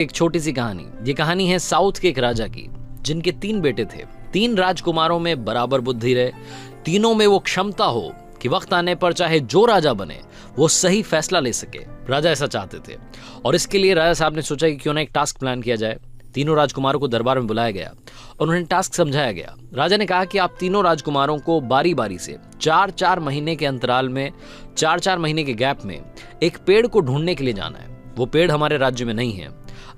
एक छोटी सी कहानी। ये कहानी है साउथ के एक राजा की, जिनके 3 बेटे थे। 3 राजकुमारों में बराबर बुद्धि रहे, तीनों में वो क्षमता हो कि वक्त आने पर चाहे जो राजा बने वो सही फैसला ले सके। राजा ऐसा चाहते थे और इसके लिए राजा साहब ने सोचा कि क्यों ना एक टास्क प्लान किया जाए। तीनों राजकुमारों को दरबार में बुलाया गया और उन्हें टास्क समझाया गया। राजा ने कहा कि आप तीनों राजकुमारों को बारी बारी से 4-4 महीने के अंतराल में, 4-4 महीने के गैप में एक पेड़ को ढूंढने के लिए जाना है। वो पेड़ हमारे राज्य में नहीं है,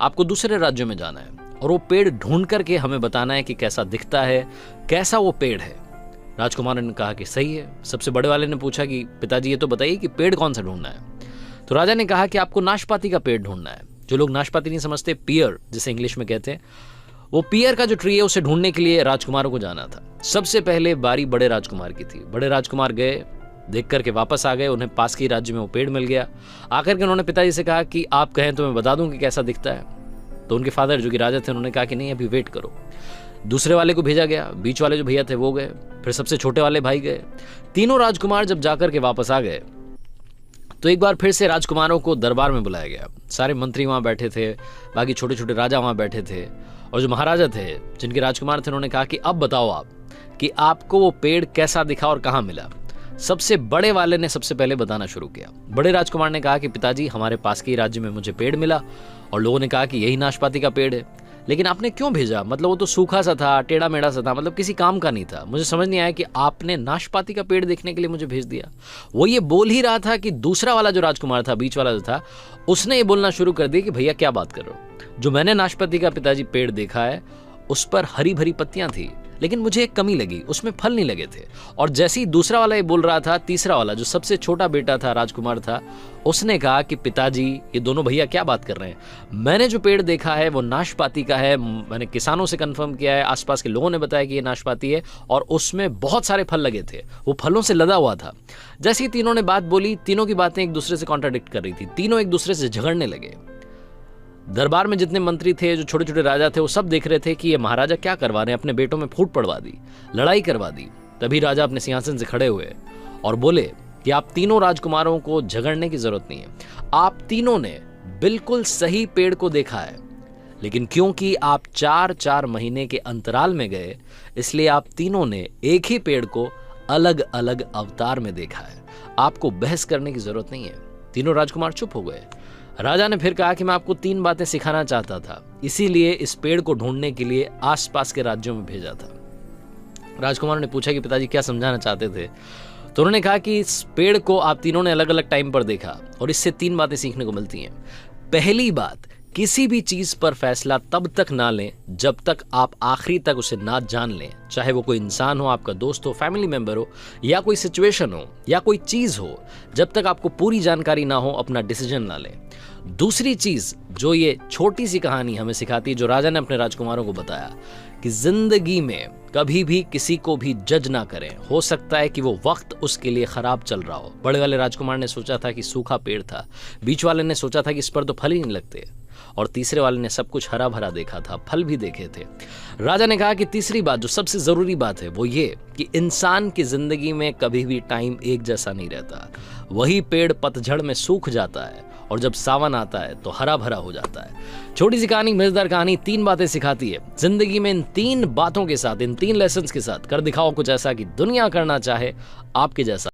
आपको दूसरे राज्यों में जाना है और वो पेड़ ढूंढ करके हमें बताना है कि कैसा दिखता है, कैसा वो पेड़ है। राजकुमारों ने कहा कि सही है। सबसे बड़े वाले ने पूछा कि पिताजी ये तो बताइए कि पेड़ कौन सा ढूंढना है। तो राजा ने कहा कि आपको नाशपाती का पेड़ ढूंढना है। जो लोग नाशपाती नहीं समझते, पियर जिसे इंग्लिश में कहते हैं, वो पियर का जो ट्री है उसे ढूंढने के लिए राजकुमारों को जाना था। सबसे पहले बारी बड़े राजकुमार की थी। बड़े राजकुमार गए, देख करके वापस आ गए। उन्हें पास के राज्य में वो पेड़ मिल गया। आकर के उन्होंने पिताजी से कहा कि आप कहें तो मैं बता दूं कि कैसा दिखता है। तो उनके फादर जो कि राजा थे, उन्होंने कहा कि नहीं, अभी वेट करो। दूसरे वाले को भेजा गया, बीच वाले जो भैया थे वो गए, फिर सबसे छोटे वाले भाई गए। तीनों राजकुमार जब जाकर के वापस आ गए तो एक बार फिर से राजकुमारों को दरबार में बुलाया गया। सारे मंत्री वहां बैठे थे, बाकी छोटे छोटे राजा वहां बैठे थे और जो महाराजा थे, जिनके राजकुमार थे, उन्होंने कहा कि अब बताओ आप कि आपको वो पेड़ कैसा दिखा और कहां मिला। सबसे बड़े वाले ने सबसे पहले बताना शुरू किया। बड़े राजकुमार ने कहा कि पिताजी, हमारे पास के ही राज्य में मुझे पेड़ मिला और लोगों ने कहा कि यही नाशपाती का पेड़ है। लेकिन आपने क्यों भेजा? मतलब वो तो सूखा सा था, टेढ़ा मेढ़ा सा था, मतलब किसी काम का नहीं था। मुझे समझ नहीं आया कि आपने नाशपाती का पेड़ देखने के लिए मुझे भेज दिया। वो ये बोल ही रहा था कि दूसरा वाला जो राजकुमार था, बीच वाला जो था, उसने ये बोलना शुरू कर दिया कि भैया क्या बात कर रहे हो? जो मैंने नाशपाती का पिताजी पेड़ देखा है उस पर हरी भरी पत्तियां थी, लेकिन मुझे एक कमी लगी, उसमें फल नहीं लगे थे। और जैसे ही दूसरा वाला ये बोल रहा था, तीसरा वाला जो सबसे छोटा बेटा था, राजकुमार था, उसने कहा कि पिताजी, ये दोनों भैया क्या बात कर रहे हैं? मैंने जो पेड़ देखा है वो नाशपाती का है। मैंने किसानों से कंफर्म किया है, आसपास के लोगों ने बताया कि ये नाशपाती है और उसमें बहुत सारे फल लगे थे, वो फलों से लदा हुआ था। जैसे ही तीनों ने बात बोली, तीनों की बातें एक दूसरे से कॉन्ट्राडिक्ट कर रही थी। तीनों एक दूसरे से झगड़ने लगे। दरबार में जितने मंत्री थे, जो छोटे छोटे राजा थे, वो सब देख रहे थे कि ये महाराजा क्या करवा रहे हैं, अपने बेटों में फूट पड़वा दी, लड़ाई करवा दी। तभी राजा अपने सिंहासन से खड़े हुए और बोले कि आप तीनों राजकुमारों को झगड़ने की जरूरत नहीं है। आप तीनों ने बिल्कुल सही पेड़ को देखा है, लेकिन क्योंकि आप 4-4 महीने के अंतराल में गए, इसलिए आप तीनों ने एक ही पेड़ को अलग अलग अवतार में देखा है। आपको बहस करने की जरूरत नहीं है। तीनों राजकुमार चुप हो गए। राजा ने फिर कहा कि मैं आपको 3 बातें सिखाना चाहता था, इसीलिए इस पेड़ को ढूंढने के लिए आसपास के राज्यों में भेजा था। राजकुमारों ने पूछा कि पिताजी क्या समझाना चाहते थे? तो उन्होंने कहा कि इस पेड़ को आप तीनों ने अलग अलग टाइम पर देखा और इससे 3 बातें सीखने को मिलती हैं। पहली बात, किसी भी चीज पर फैसला तब तक ना लें जब तक आप आखिरी तक उसे ना जान लें। चाहे वो कोई इंसान हो, आपका दोस्त हो, फैमिली मेंबर हो, या कोई सिचुएशन हो, या कोई चीज हो, जब तक आपको पूरी जानकारी ना हो अपना डिसीजन ना लें। दूसरी चीज जो ये छोटी सी कहानी हमें सिखाती है, जो राजा ने अपने राजकुमारों को बताया, कि जिंदगी में कभी भी किसी को भी जज ना करें। हो सकता है कि वो वक्त उसके लिए खराब चल रहा हो। बड़े वाले राजकुमार ने सोचा था कि सूखा पेड़ था, बीच वाले ने सोचा था कि इस पर तो फल ही नहीं लगते, और तीसरे वाले ने सब कुछ हरा भरा देखा था, फल भी देखे थे। राजा ने कहा कि तीसरी बात जो सबसे जरूरी बात है वो ये कि इंसान की जिंदगी में कभी भी टाइम एक जैसा नहीं रहता। वही पेड़ पतझड़ में सूख जाता है और जब सावन आता है तो हरा भरा हो जाता है। छोटी सी कहानी, मजेदार कहानी, 3 बातें सिखाती है। जिंदगी में इन 3 बातों के साथ, इन 3 लेसन्स के साथ कर दिखाओ कुछ ऐसा कि दुनिया करना चाहे आपके जैसा।